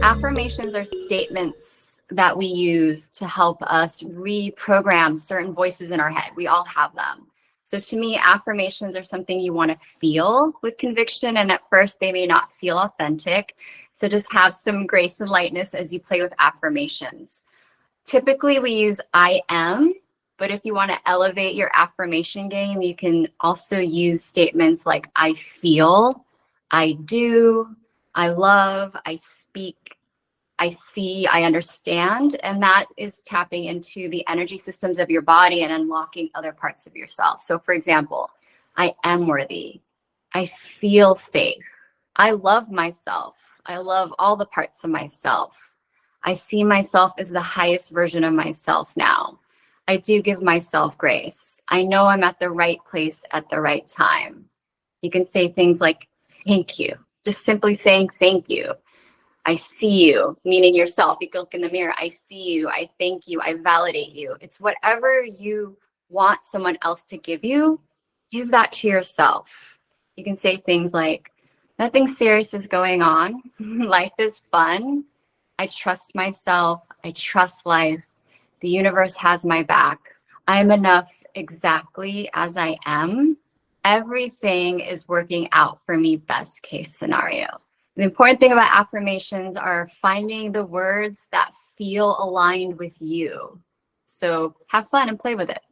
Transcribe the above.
Affirmations are statements that we use to help us reprogram certain voices in our head. We all have them. So to me, affirmations are something you want to feel with conviction. And at first, they may not feel authentic. So just have some grace and lightness as you play with affirmations. Typically, we use I am. But if you want to elevate your affirmation game, you can also use statements like I feel, I do, I love, I speak, I see, I understand. And that is tapping into the energy systems of your body and unlocking other parts of yourself. So for example, I am worthy. I feel safe. I love myself. I love all the parts of myself. I see myself as the highest version of myself now. I do give myself grace. I know I'm at the right place at the right time. You can say things like, thank you. Just simply saying thank you. I see you, meaning yourself. You can look in the mirror. I see you. I thank you. I validate you. It's whatever you want someone else to give you, give that to yourself. You can say things like, nothing serious is going on. Life is fun. I trust myself. I trust life. The universe has my back. I'm enough exactly as I am. Everything is working out for me, best case scenario. The important thing about affirmations are finding the words that feel aligned with you. So have fun and play with it.